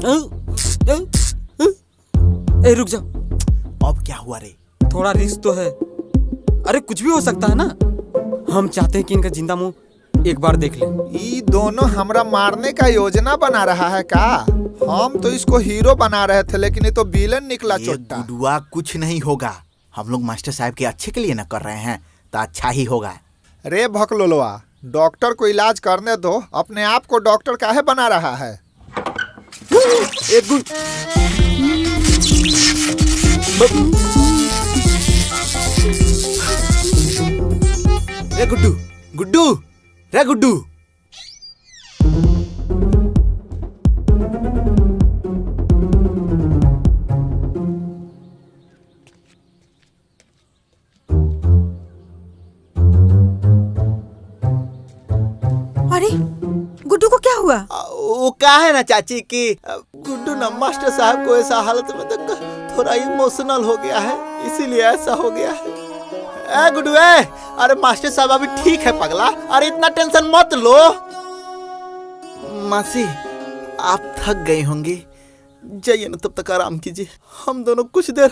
ए रुक जा। अब क्या हुआ रे? थोड़ा रिस्क तो है। अरे कुछ भी हो सकता है ना। हम चाहते हैं कि इनका जिंदा मुंह एक बार देख लें। ये दोनों हमरा मारने का योजना बना रहा है का? हम तो इसको हीरो बना रहे थे, लेकिन ये तो विलन निकला ये चोट्टा। गुडुआ कुछ नहीं होगा। हम लोग मास्टर साहब के अच्छे के लिए न कर रहे हैं, तो अच्छा ही होगा। रे भकलोलवा, डॉक्टर को इलाज करने दो, अपने आप को डॉक्टर काहे बना रहा है? एक गुड रे गुड्डू, गुड्डू, रे गुड्डू। अरे गुड्डू को क्या हुआ? वो क्या है ना चाची कि गुड्डू ना मास्टर साहब को ऐसा हालत में देख थोड़ा इमोशनल हो गया है, इसीलिए ऐसा हो गया है। ए गुड्डू, अरे मास्टर साहब अभी ठीक है पगला, अरे इतना टेंशन मत लो। मासी आप थक गई होंगी, जाइए ना, तब तक आराम कीजिए। हम दोनों कुछ देर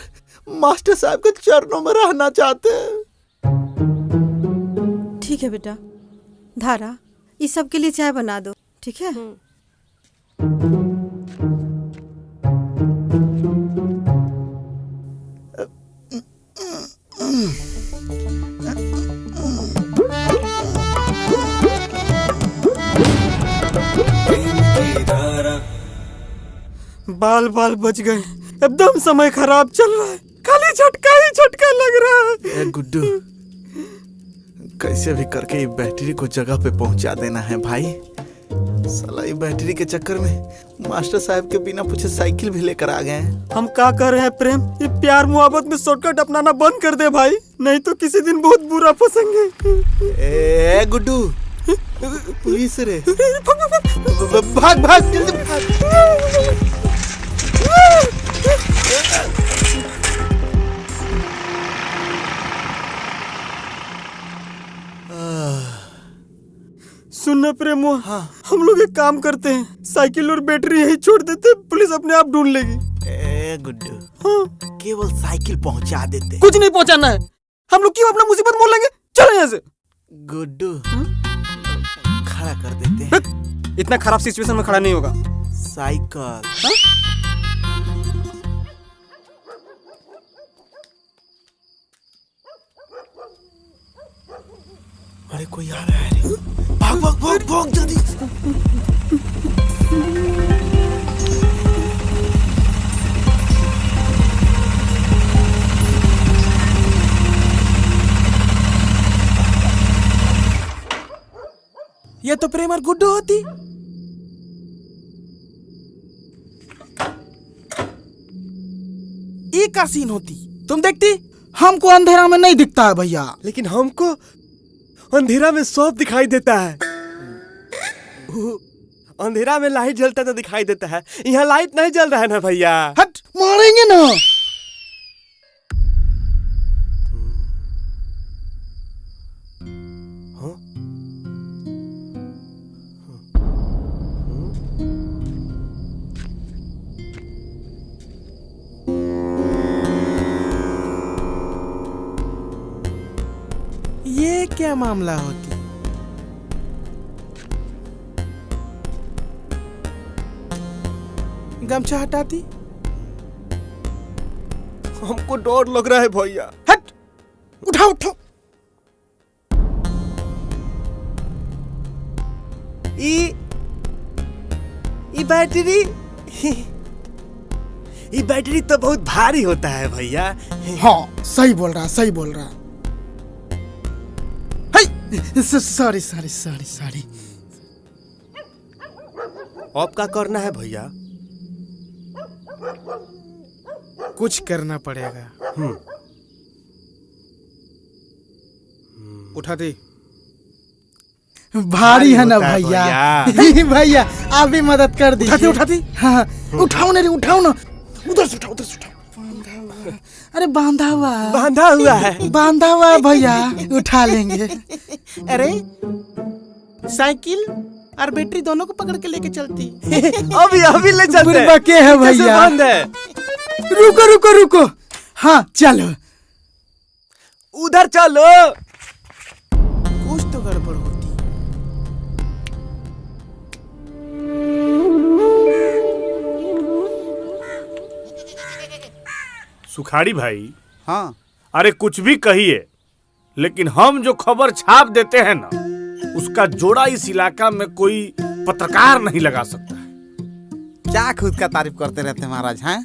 मास्टर साहब के चरणों में रहना चाहते हैं। ठीक है बेटा, धारा इस सब के लिए चाय बना दो, ठीक है? बाल बाल बच गए। एकदम समय खराब चल रहा है, खाली झटका ही झटका लग रहा है। गुड्डू, कैसे भी करके ये बैटरी को जगह पे पहुंचा देना है भाई। साला ये बैटरी के चक्कर में मास्टर साहब के बिना पूछे साइकिल भी लेकर आ गए हैं। हम क्या कर रहे हैं प्रेम? ये प्यार मोहब्बत में शॉर्टकट अपनाना बंद कर दे भाई, नहीं तो किसी दिन बहुत बुरा फंसेंगे। ए गुड्डू, पुलिस रे, भाग भाग जल्दी भाग। सुनना प्रेमो, हाँ। हम लोग एक काम करते हैं, साइकिल और बैटरी यही छोड़ देते, पुलिस अपने आप ढूंढ लेगी। ए गुड्डू, हाँ। केवल साइकिल पहुंचा देते। कुछ नहीं पहुंचाना है, हम लोग क्यों अपना मुसीबत मोल लेंगे? चलो यहाँ से। गुड्डू, खड़ा कर देते हैं। इतना खराब सिचुएशन में खड़ा नहीं होगा। साइकिल। अरे कोई आ रहा है रे। भाग भाग भाग भाग जल्दी। ये तो प्रेम और गुड्डू होती। एक का सीन होती, तुम देखती। हमको अंधेरा में नहीं दिखता है भैया, लेकिन हमको अंधेरा में सब दिखाई देता है। अंधेरा में लाइट जलता तो दिखाई देता है, यहाँ लाइट नहीं जल रहा है ना भैया। हट, मारेंगे ना। ये क्या मामला होती? गमछा हटाती। हमको डर लग रहा है भैया। हट, उठाओ उठाओ। ये बैटरी तो बहुत भारी होता है भैया। हाँ सही बोल रहा, सही बोल रहा। Sorry sorry sorry sorry. अब क्या करना है भैया? कुछ करना पड़ेगा। उठा दे। भारी है ना भैया। भैया आप भी मदद कर दीजिए। उठाती। हाँ उठाओ ना रे, उठाओ ना। उधर से उठाओ, उधर से उठाओ। अरे बांधा हुआ है, बांधा हुआ है भैया, उठा लेंगे। अरे साइकिल और बैटरी दोनों को पकड़ के लेके चलती। अभी अभी ले चलते बुढ़वा के है कैसे भैया। बंद है? रुको रुको रुको, हाँ चलो। उधर चलो। कुछ तो गड़बड़ होती। सुखाड़ी भाई, हाँ अरे कुछ भी कहिए, लेकिन हम जो खबर छाप देते हैं ना, उसका जोड़ा इस इलाका में कोई पत्रकार नहीं लगा सकता है। क्या खुद का तारीफ करते रहते हैं महाराज हैं?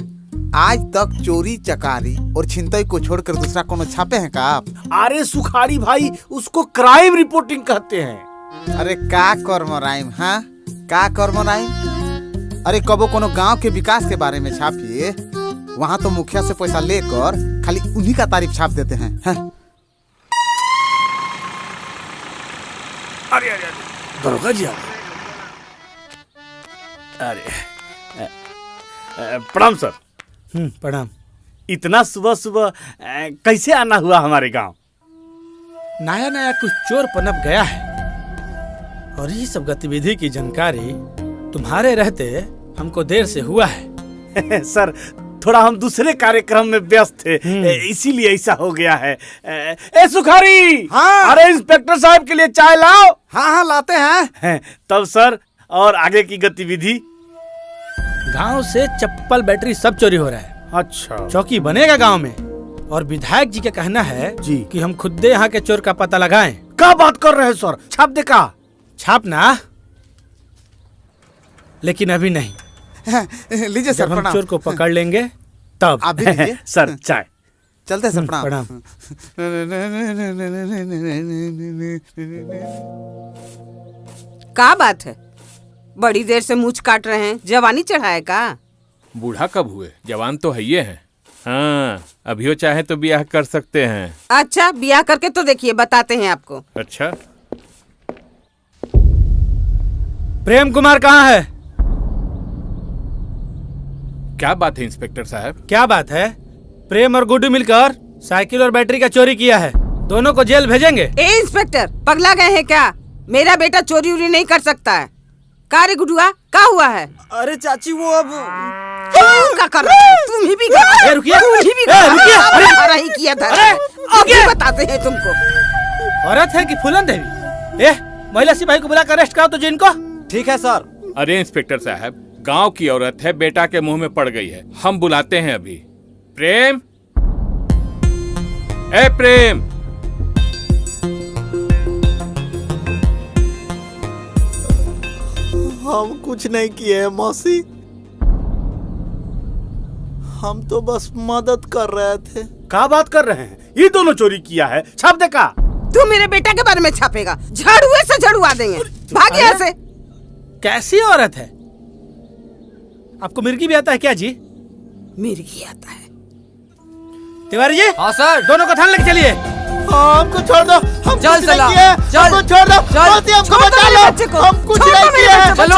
आज तक चोरी चकारी और छिनतई को छोड़कर दूसरा कोनो छापे हैं का आप? अरे सुखाड़ी भाई, उसको क्राइम रिपोर्टिंग कहते हैं। अरे का कर्मराइम, हाँ का कर्मराइम? अरे कबो कोनो गांव के विकास के बारे में छापिए, वहाँ तो मुखिया से पैसा लेकर खाली उन्हीं का तारीफ छाप देते हैं, हाँ? अरे अरे दरोगा जी आ गए। अरे प्रणाम सर। प्रणाम। इतना सुबह सुबह कैसे आना हुआ हमारे गांव? नया नया कुछ चोर पनप गया है और ये सब गतिविधि की जानकारी तुम्हारे रहते हमको देर से हुआ है। सर थोड़ा हम दूसरे कार्यक्रम में व्यस्त थे, इसीलिए ऐसा हो गया है। ए सुखारी, हाँ? अरे इंस्पेक्टर साहब के लिए चाय लाओ। हाँ हाँ लाते हैं। तब सर, और आगे की गतिविधि? गांव से चप्पल बैटरी सब चोरी हो रहा है। अच्छा, चौकी बनेगा गांव में और विधायक जी का कहना है जी कि हम खुद यहाँ के चोर का पता लगाएं। क्या बात कर रहे हैं सर? छाप दे का? छापना, लेकिन अभी नहीं। लीजिए सर जब हम प्रणाम। चोर को पकड़ लेंगे तब। आप भी लीजिए। सर चाय। चलते हैं सर, प्रणाम। प्रणाम। क्या बात है, बड़ी देर से मूछ काट रहे हैं, जवानी चढ़ाए का? बूढ़ा कब हुए, जवान तो है ये है। हाँ, अभियो चाहे तो ब्याह कर सकते हैं। अच्छा, ब्याह करके तो देखिए, बताते हैं आपको। अच्छा, प्रेम कुमार कहाँ है? क्या बात है इंस्पेक्टर साहब? क्या बात है? प्रेम और गुड्डू मिलकर साइकिल और बैटरी का चोरी किया है, दोनों को जेल भेजेंगे। ए इंस्पेक्टर, पगला गए हैं क्या? मेरा बेटा चोरी उरी नहीं कर सकता है। का रे गुडुआ, क्या हुआ है? अरे चाची वो अब क्या कर रहे हो? तुम ही भी कर, रुकिए, तुम ही भी नहीं किया था। अभी बताते हैं तुमको। औरत है कि फूलन देवी? महिला सिपाही को बुलाकर अरेस्ट कराओ तो जिनको। ठीक है सर। अरे इंस्पेक्टर साहब, गांव की औरत है, बेटा के मुंह में पड़ गई है, हम बुलाते हैं अभी। प्रेम, ए प्रेम। हम कुछ नहीं किए हैं मौसी, हम तो बस मदद कर रहे थे। क्या बात कर रहे हैं? ये दोनों चोरी किया है, छाप दे का? तू मेरे बेटा के बारे में छापेगा, झाड़ुए से झड़ुआ देंगे। भाग यहाँ से। कैसी औरत है? आपको मिर्गी भी आता है क्या जी? मिर्गी आता है। तिवारी जी। हाँ सर। दोनों को थाने लेके चलिए। हमको छोड़ दो, हम चल कुछ चला, नहीं किए। चल, हमको छोड़ दो, चल। मौसी हमको छोड़ दो बचा मेरे लो, बच्चे को। हम कुछ छोड़ दो नहीं मेरे किए। बच्चे को,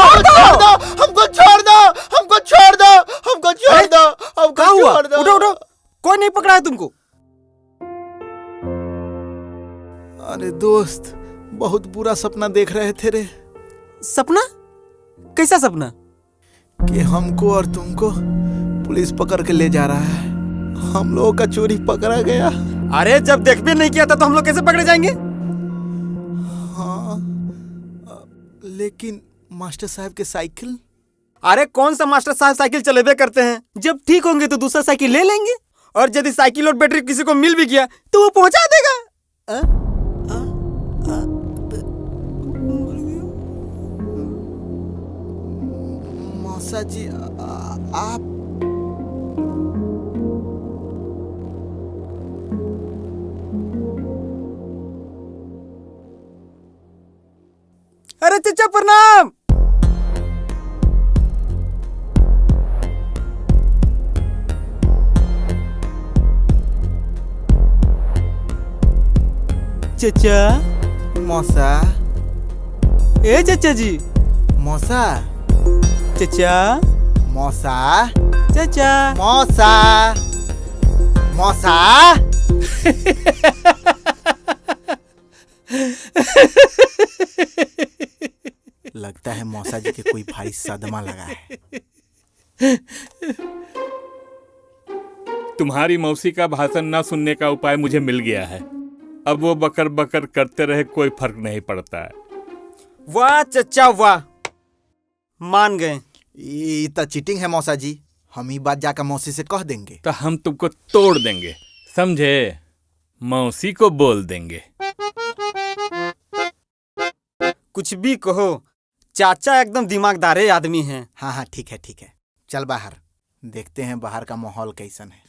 हमको छोड़ छोड़ दो, हमको छोड़ दो, हमको छोड़ दो, हमको छोड़ दो, हमको क्या हुआ? छोड़ दो। उठो उठो, कोई नहीं पकड़ा है तुमको। अरे दोस्त, बहुत बुरा सपना देख रहे थे रे, सपना? कैसा सपना? कि हमको और तुमको पुलिस पकड़ के ले जा रहा है। हम लोगों का चोरी पकड़ा गया। अरे जब देख भी नहीं किया था तो हम लोग कैसे पकड़े जाएंगे? हाँ, लेकिन मास्टर साहब के साइकिल? अरे कौन सा मास्टर साहब साइकिल चलेबे करते हैं? जब ठीक होंगे तो दूसरा साइकिल ले लेंगे, और यदि साइकिल और बैटरी किसी को मिल भी गया तो वो पहुंचा देगा। मौसा जी, आप अरे चचा प्रणाम। चचा। मौसा, ए चचा जी। मौसा, चचा। मौसा, चचा। मौसा, मौसा। लगता है मौसा जी के कोई भाई सदमा लगा है। तुम्हारी मौसी का भाषण ना सुनने का उपाय मुझे मिल गया है। अब वो बकर बकर करते रहे, कोई फर्क नहीं पड़ता है। वाह चचा वाह, मान गए। ये तो चीटिंग है मौसा जी, हम ही बात जाकर मौसी से कह देंगे। तो हम तुमको तोड़ देंगे, समझे? मौसी को बोल देंगे। कुछ भी कहो, चाचा एकदम दिमागदारे आदमी हैं। हाँ हाँ ठीक है ठीक है, चल बाहर देखते हैं बाहर का माहौल कैसन है।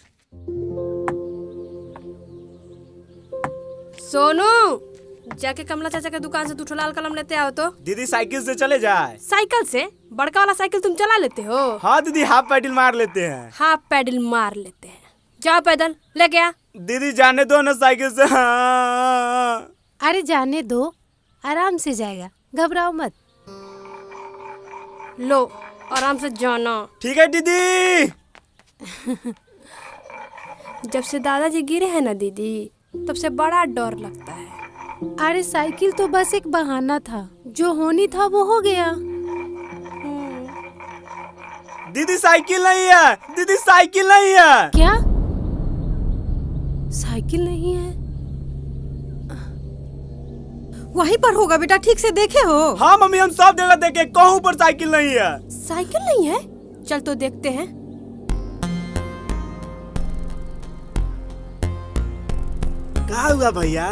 सोनू, जाके कमला चाचा के दुकान से 2 लाल कलम लेते आओ तो। दीदी साइकिल से चले जाए। साइकिल से? बड़का वाला साइकिल तुम चला लेते हो? हाँ दीदी, हाफ पैडल मार लेते हैं। हाफ पैडल मार लेते हैं। जाओ पैदल लेके आ। दीदी जाने दो ना साइकिल से। हाँ। अरे जाने दो, आराम से जाएगा, घबराओ मत। लो आराम से जाना। ठीक है दीदी। जब से दादाजी गिरे हैं ना दीदी, तब से बड़ा डर लगता है। अरे साइकिल तो बस एक बहाना था, जो होनी था वो हो गया। दीदी साइकिल नहीं है, दीदी साइकिल नहीं है। क्या साइकिल नहीं है? वहीं पर होगा बेटा, ठीक से देखे हो? हाँ मम्मी, हम सब जगह देखे, कहूँ पर साइकिल नहीं है। साइकिल नहीं है? चल तो देखते हैं। क्या हुआ भैया?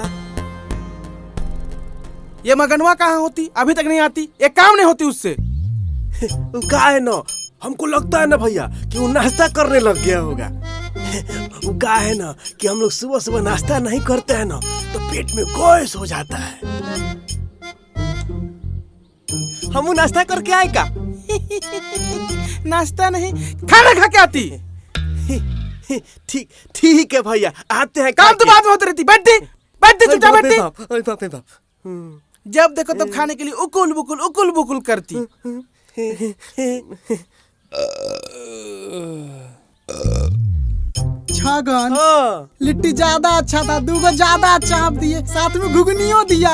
ये मगनवा कहाँ होती, अभी तक नहीं आती? एक काम नहीं होती उससे। क्या है ना, हमको लगता है ना भैया कि वो नाश्ता करने लग गया होगा। वो क्या है ना कि हम लोग सुबह सुबह नाश्ता नहीं करते हैं ना तो पेट में गैस हो जाता है। हम वो नाश्ता करके आए का? नाश्ता नहीं, खाना खा के आती। ठीक ठीक है भैया, आते हैं। काम तो बाद में होती रहती। बैठती चुपचाप बैठती। बाप रे बाप। जब देखो तब खाने के लिए उकुल बुकुल करती। छगन, लिट्टी ज्यादा अच्छा था, 2 ज्यादा चाप दिए, साथ में घुगनियों दिया।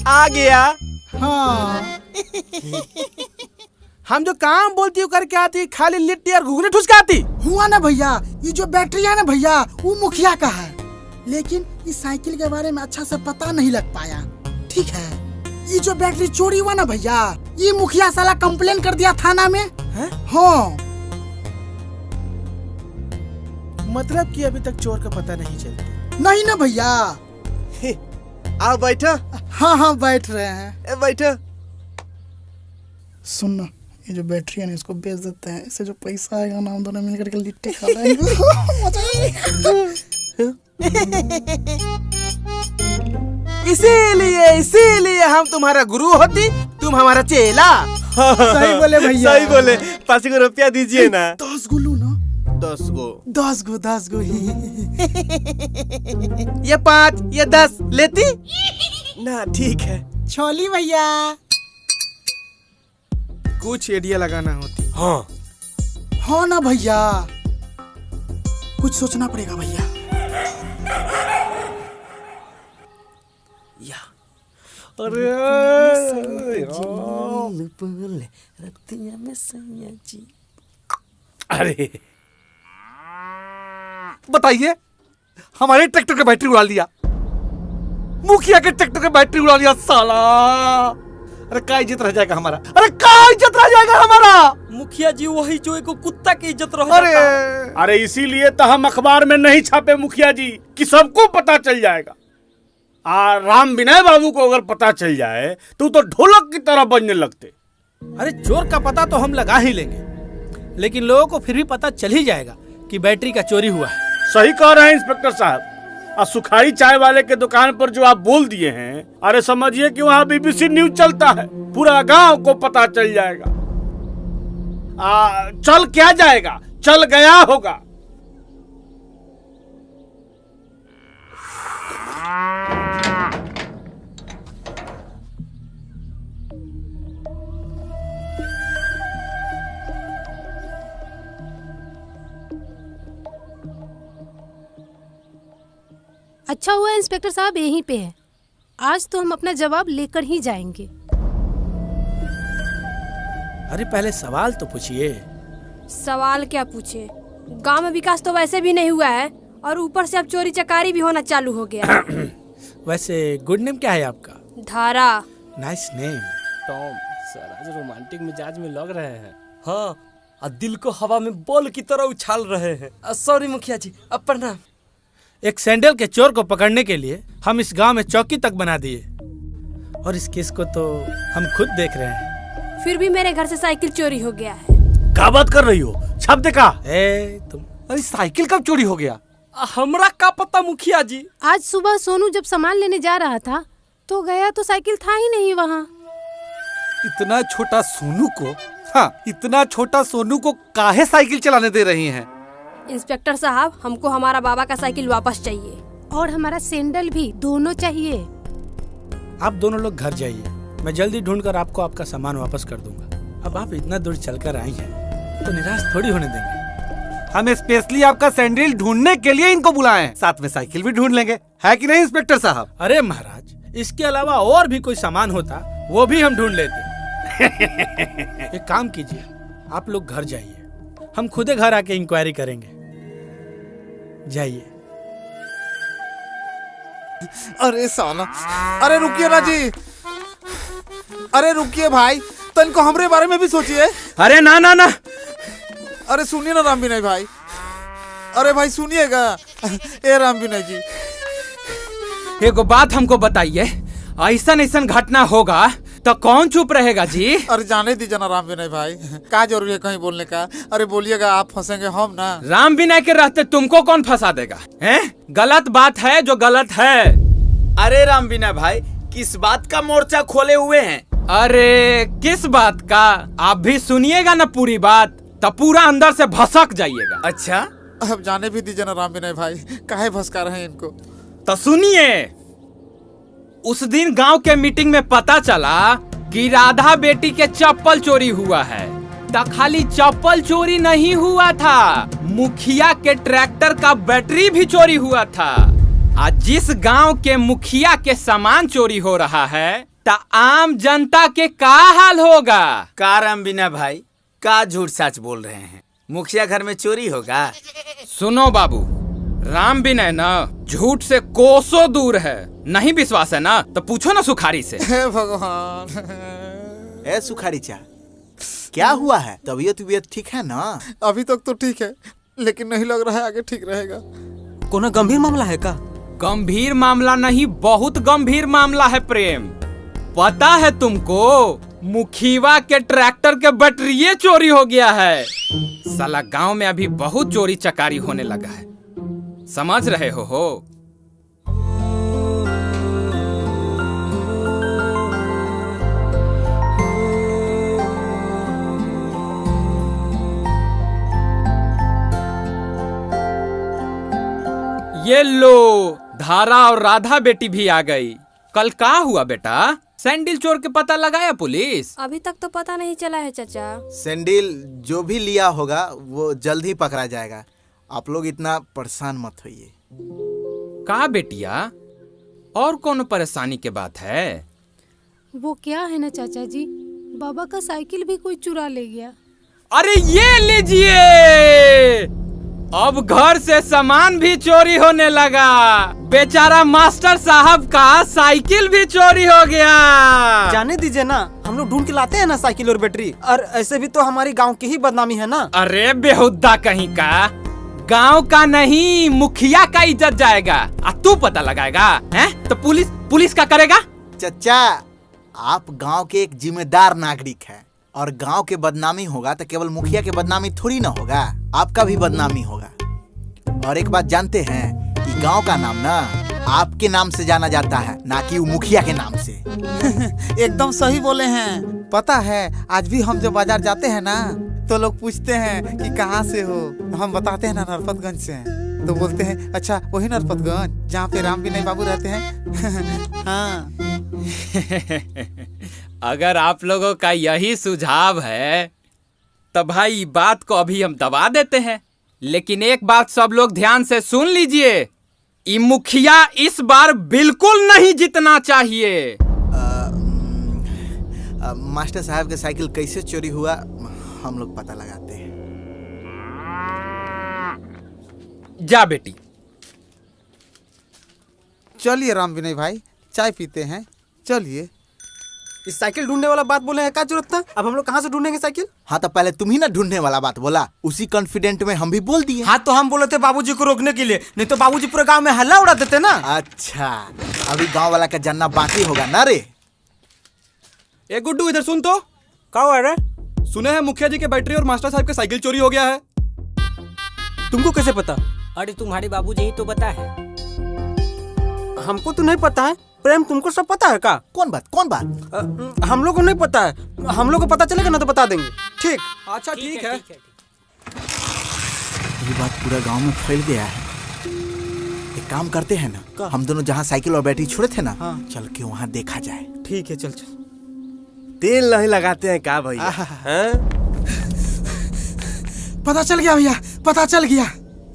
आ गया। हाँ। हम जो काम बोलती हूँ करके आती, खाली लिट्टी और घुगनी ठुसकाती। हुआ ना भैया, ये जो बैटरी है ना भैया, वो मुखिया का है, लेकिन इस साइकिल के बारे में अच्छा से पता नहीं लग पाया। ठीक है, ये जो बैटरी चोरी हुआ ना भैया, ये मुखिया साला कंप्लेन कर दिया थाना में। हाँ। मतलब कि अभी तक चोर का पता नहीं चलता? नहीं ना भैया। आओ बैठो। हाँ बैठ रहे हैं। बैठो। सुन ना, ये जो बैटरी है ना, इसको बेच देते हैं, इससे जो पैसा आएगा ना, हम दोनों मिलकर के लिट्टी खा लेंगे। इसीलिए हम तुम्हारा गुरु होती, तुम हमारा चेला। सही बोले भैया, सही बोले। 5 रुपया दीजिए ना। 10 गो लो ना। 10 गो। ये 5, ये 10 लेती ना। ठीक है छोली भैया। कुछ एडिया लगाना होती। हाँ ना भैया, कुछ सोचना पड़ेगा भैया। अरे अरे बताइए, हमारे ट्रैक्टर का बैटरी उड़ा लिया, मुखिया के ट्रैक्टर का बैटरी उड़ा लिया साला। अरे क्या इज्जत रह जाएगा हमारा? अरे क्या इज्जत रह जाएगा हमारा? मुखिया जी वही जो एक कुत्ता की इज्जत रह जाता है। अरे इसीलिए तो हम अखबार में नहीं छापे मुखिया जी, कि सबको पता चल जाएगा। राम विनय बाबू को अगर पता चल जाए तो ढोलक की तरह बजने लगते। अरे चोर का पता तो हम लगा ही लेंगे, लेकिन लोगों को फिर भी पता चल ही जाएगा कि बैटरी का चोरी हुआ है। सही कह रहे हैं इंस्पेक्टर साहब। और सुखाड़ी चाय वाले के दुकान पर जो आप बोल दिए हैं, अरे समझिए कि वहाँ BBC न्यूज चलता है, पूरा गांव को पता चल जाएगा। चल क्या जाएगा, चल गया होगा। अच्छा हुआ इंस्पेक्टर साहब यहीं पे है, आज तो हम अपना जवाब लेकर ही जाएंगे। अरे पहले सवाल तो पूछिए। सवाल क्या पूछे? गांव में विकास तो वैसे भी नहीं हुआ है और ऊपर से अब चोरी चकारी भी होना चालू हो गया। वैसे गुड नेम क्या है आपका? धारा। Nice name. टॉम सर आज रोमांटिक मिजाज में लग रहे हैं। हाँ, और दिल को हवा में बॉल की तरह उछाल रहे हैं। सॉरी मुखिया जी, अब प्रणाम। एक सैंडल के चोर को पकड़ने के लिए हम इस गांव में चौकी तक बना दिए और इस केस को तो हम खुद देख रहे हैं। फिर भी मेरे घर से साइकिल चोरी हो गया है। क्या बात कर रही हो? छाप देखा? तुम अरे साइकिल कब चोरी हो गया? हमरा का पता मुखिया जी। आज सुबह सोनू जब सामान लेने जा रहा था तो गया तो साइकिल था ही नहीं वहाँ। इतना छोटा सोनू को, हाँ इतना छोटा सोनू को काहे साइकिल चलाने दे रही हैं? इंस्पेक्टर साहब, हमको हमारा बाबा का साइकिल वापस चाहिए और हमारा सैंडल भी, दोनों चाहिए। आप दोनों लोग घर जाइए, मैं जल्दी ढूंढकर आपको आपका सामान वापस कर दूंगा। अब आप इतना दूर चलकर आई हैं तो निराश थोड़ी होने देंगे। हम स्पेशली आपका सैंडल ढूंढने के लिए इनको बुलाए हैं, साथ में साइकिल भी ढूंढ लेंगे, है कि नहीं इंस्पेक्टर साहब? अरे महाराज, इसके अलावा और भी कोई सामान होता वो भी हम ढूंढ लेते। एक काम कीजिए, आप लोग घर जाइए, हम खुदे घर आके इंक्वायरी करेंगे। जाइए। अरे साला, अरे रुकिए ना जी, अरे रुकिए भाई, तो इनको हमरे बारे में भी सोचिए। अरे ना ना ना, अरे सुनिए ना राम विनय भाई, अरे भाई सुनिएगा। ए राम विनय जी, एगो बात हमको बताइए, ऐसा ऐसा घटना होगा तो कौन चुप रहेगा जी? अरे जाने दीजिए ना राम विनय भाई, क्या जरूरी है कहीं बोलने का? अरे बोलिएगा, आप फंसेंगे हम ना। राम विनय के रहते तुमको कौन फंसा देगा? हैं? गलत बात है जो गलत है। अरे राम विनय भाई, किस बात का मोर्चा खोले हुए हैं? अरे किस बात का? आप भी सुनिएगा ना पूरी बात, तो पूरा अंदर से भसक जाइएगा। अच्छा, अब जाने भी दीजिए ना राम विनय भाई, काहे भसका रहे हैं इनको? तो सुनिए, उस दिन गांव के मीटिंग में पता चला कि राधा बेटी के चप्पल चोरी हुआ है। तो खाली चप्पल चोरी नहीं हुआ था, मुखिया के ट्रैक्टर का बैटरी भी चोरी हुआ था। आज जिस गांव के मुखिया के सामान चोरी हो रहा है, तो आम जनता के क्या हाल होगा? का राम विनय भाई, का झूठ सच बोल रहे हैं? मुखिया घर में चोरी होगा? सुनो बाबू, राम विनय ना झूठ से कोसों दूर है। नहीं विश्वास है ना तो पूछो ना सुखारी से। हे भगवान। ए सुखारी चा, क्या हुआ है? तबीयत ठीक है ना? अभी तक तो ठीक है, लेकिन नहीं लग रहा है आगे ठीक रहेगा। कोनो गंभीर मामला है का? गंभीर मामला नहीं, बहुत गंभीर मामला है प्रेम। पता है तुमको, मुखिया के ट्रैक्टर के बैटरी चोरी हो गया है। साला गांव में अभी बहुत चोरी चकारी होने लगा है, समझ रहे हो? ये लो, धारा और राधा बेटी भी आ गई। कल क्या हुआ बेटा? सैंडल चोर के पता लगाया पुलिस? अभी तक तो पता नहीं चला है चाचा। सैंडल जो भी लिया होगा वो जल्द ही पकड़ा जाएगा, आप लोग इतना परेशान मत होइए। का बेटिया, और कौन परेशानी के बात है? वो क्या है ना चाचा जी, बाबा का साइकिल भी कोई चुरा ले गया। अरे ये लीजिए, अब घर से सामान भी चोरी होने लगा। बेचारा मास्टर साहब का साइकिल भी चोरी हो गया। जाने दीजिए ना, हम लोग ढूंढ के लाते हैं ना साइकिल और बैटरी, और ऐसे भी तो हमारी गांव की ही बदनामी है ना। अरे बेहुद्दा कहीं का, गांव का नहीं मुखिया का इज्जत जाएगा। तू पता लगाएगा हैं? तो पुलिस क्या करेगा? चचा, आप गांव के एक जिम्मेदार नागरिक हैं, और गांव के बदनामी होगा तो केवल मुखिया के बदनामी थोड़ी ना होगा, आपका भी बदनामी होगा। और एक बात जानते हैं कि गांव का नाम ना आपके नाम से जाना जाता है, ना कि वो मुखिया के नाम से। एकदम सही बोले हैं। पता है, आज भी हम जब बाजार जाते हैं ना तो लोग पूछते हैं कि कहाँ से हो, हम बताते हैं ना नरपतगंज से हैं, तो बोलते हैं अच्छा वही नरपतगंज जहाँ पे राम विनय बाबू रहते हैं। हाँ। अगर आप लोगों का यही सुझाव है तो भाई बात को अभी हम दबा देते हैं, लेकिन एक बात सब लोग ध्यान से सुन लीजिए, ये मुखिया इस बार बिल्कुल नहीं जीतना चाहिए। मास्टर साहब के साइकिल कैसे चोरी हुआ हम लोग पता लगाते हैं। जा बेटी। चलिए राम विनय भाई, चाय पीते हैं, चलिए। इस साइकिल ढूंढने वाला बात बोले हैं, क्या जरूरत था? अब हम लोग कहाँ से ढूंढेंगे साइकिल? हाँ तो पहले तुम ही ना ढूंढने वाला बात बोला, उसी कॉन्फिडेंट में हम भी बोल दिए। हाँ तो हम बोले थे बाबूजी को रोकने के लिए, नहीं तो बाबूजी पूरे गांव में हल्ला उड़ा देते ना। अच्छा, अभी गांव वाला का जानना बाकी होगा ना रे। ए गुड्डू, इधर सुन तो। क्या हुआ रे? सुने हैं मुखिया जी के बैटरी और मास्टर साहब के साइकिल चोरी हो गया है। तुमको कैसे पता? अरे तुम्हारे बाबूजी ही तो बता है। हमको तो नहीं पता है। प्रेम, तुमको सब पता है का? कौन बात? हम लोग को नहीं पता है। हम लोग को पता चलेगा ना तो बता देंगे। ठीक? अच्छा ठीक है। ये बात पूरा गांव में फैल गया है। एक काम करते हैं ना, हम दोनों जहाँ साइकिल और बैटरी छोड़े थे ना, चल के वहाँ देखा जाए। ठीक है, चल चल। तेल नहीं लगाते हैं का भैया? पता चल गया भैया, पता चल गया।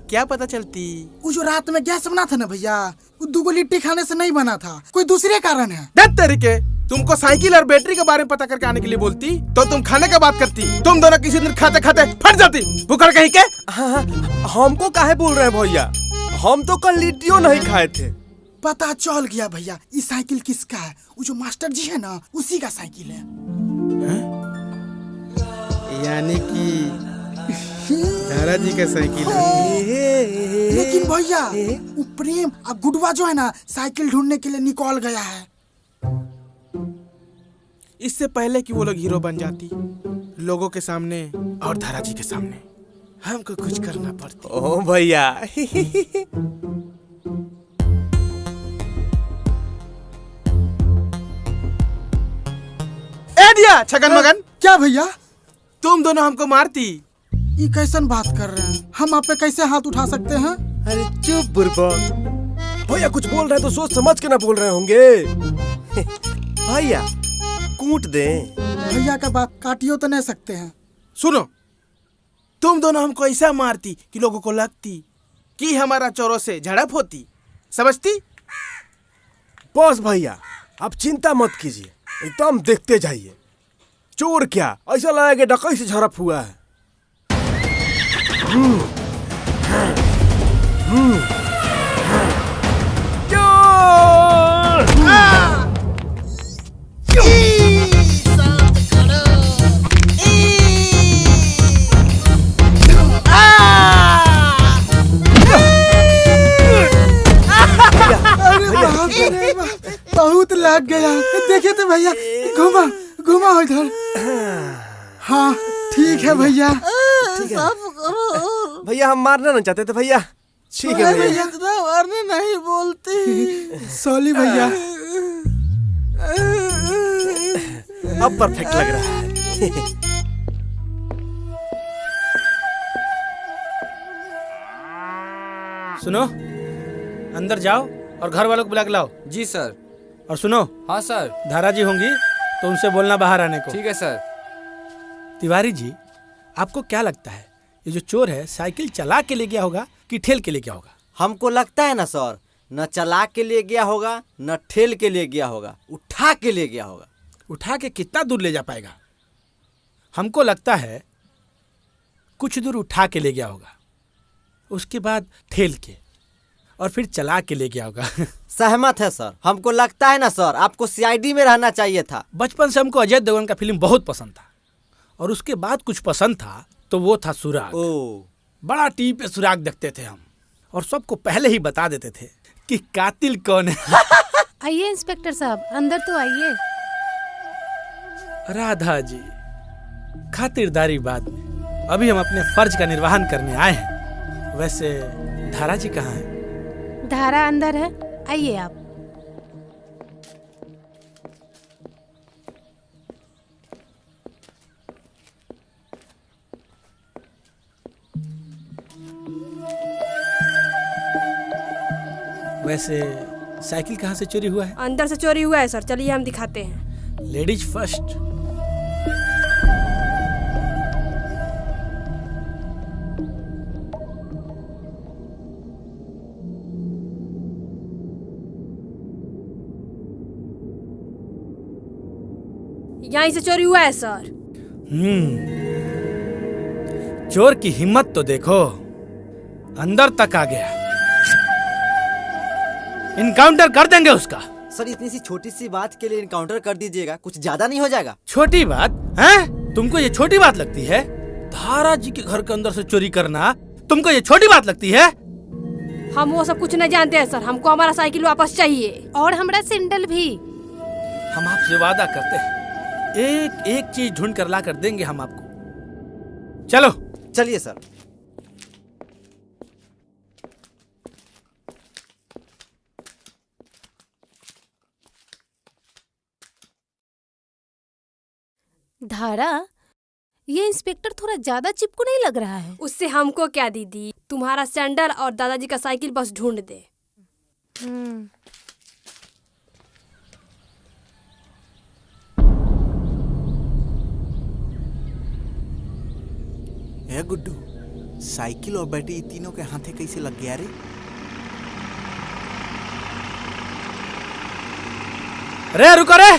क्या पता चलती? वो जो रात में गैस बना था ना भैया, वो 2 लिट्टी खाने से नहीं बना था, कोई दूसरे कारण है। दस तरीके तुमको साइकिल और बैटरी के बारे में पता करके आने के लिए बोलती तो तुम खाने का बात करती। तुम दोनों किसी दिन खाते खाते फट जाती भूखड़ कहीं के। हमको काहे बोल रहे हैं भैया? हम तो कल लिट्टियों नहीं खाए थे। पता चल गया भैया, ये साइकिल किसका है? वो जो मास्टर जी है ना, उसी का साइकिल है। यानी कि धारा जी का साइकिल है। लेकिन भैया, वो प्रेम और गुडवा जो है ना, साइकिल ढूंढने के लिए निकल गया है। इससे पहले कि वो लोग हीरो बन जाती लोगों के सामने और धारा जी के सामने, हमको कुछ करना पड़ता। ओ भैया दिया छगन मगन। क्या भैया? तुम दोनों हमको मारती। ये कैसन बात कर रहे हैं? हम आप पे कैसे हाथ उठा सकते हैं? अरे चुप बुर्बक। भैया कुछ बोल रहे हैं तो सोच समझ के ना बोल रहे होंगे। भैया कूट दे। भैया का बात काटियो तो नहीं सकते हैं। सुनो, तुम दोनों हमको ऐसा मारती कि लोगों को लगती कि हमारा चोरों से झड़प होती, समझती? बस भैया आप चिंता मत कीजिए, एकदम देखते जाइए। चोर क्या, ऐसा लगा कि डकैत से झड़प हुआ है। बहुत लग गया। देखे तो भैया, घुमा घुमा इधर। हाँ ठीक है भैया। भैया हम मारना नहीं चाहते थे भैया। ठीक है भैया। इतना मारने नहीं बोलती। सॉरी भैया। अब परफेक्ट लग रहा है। सुनो, अंदर जाओ और घर वालों को बुला के लाओ। जी सर। और सुनो। हाँ सर। धारा जी होंगी तो उनसे बोलना बाहर आने को। ठीक है सर। तिवारी जी, आपको क्या लगता है ये जो चोर है साइकिल चला के ले गया होगा कि ठेल के ले गया होगा? हमको लगता है ना सर, न चला के ले गया होगा न ठेल के ले गया होगा, उठा के ले गया होगा। उठा के कितना दूर ले जा पाएगा? हमको लगता है कुछ दूर उठा के ले गया होगा, उसके बाद ठेल के और फिर चला के ले गया होगा। सहमत है सर। हमको लगता है ना सर, आपको सीआईडी में रहना चाहिए था। बचपन से हमको अजय देवगन का फिल्म बहुत पसंद था और उसके बाद कुछ पसंद था तो वो था सुराग। बड़ा टीवी पे सुराग देखते थे हम और सबको पहले ही बता देते थे कि कातिल कौन है। आइए इंस्पेक्टर साहब, अंदर तो आइए। राधा जी, खातिरदारी बाद में, अभी हम अपने फर्ज का निर्वहन करने आए हैं। वैसे धारा जी कहाँ हैं? धारा अंदर है, आइए आप। वैसे साइकिल कहाँ से चोरी हुआ है? अंदर से चोरी हुआ है सर, चलिए हम दिखाते हैं। Ladies first. कहीं से चोरी हुआ है सर। चोर की हिम्मत तो देखो, अंदर तक आ गया। इनकाउंटर कर देंगे उसका। सर इतनी सी छोटी सी बात के लिए इनकाउंटर कर दीजिएगा, कुछ ज्यादा नहीं हो जाएगा? छोटी बात है? तुमको ये छोटी बात लगती है? धारा जी के घर के अंदर से चोरी करना तुमको ये छोटी बात लगती है? हम वो सब कुछ नहीं जानते हैं सर, हमको हमारा साइकिल वापस चाहिए और हमारा सैंडल भी। हम आपसे वादा करते हैं, एक एक चीज ढूंढ कर ला कर देंगे हम आपको। चलो चलिए सर। धारा, ये इंस्पेक्टर थोड़ा ज्यादा चिपकू नहीं लग रहा है? उससे हमको क्या दीदी, तुम्हारा सैंडल और दादाजी का साइकिल बस ढूंढ दे। ए गुड्डू, साइकिल और बैटरी तीनों के हाथे कैसे लग गया रे? रे रुको रे,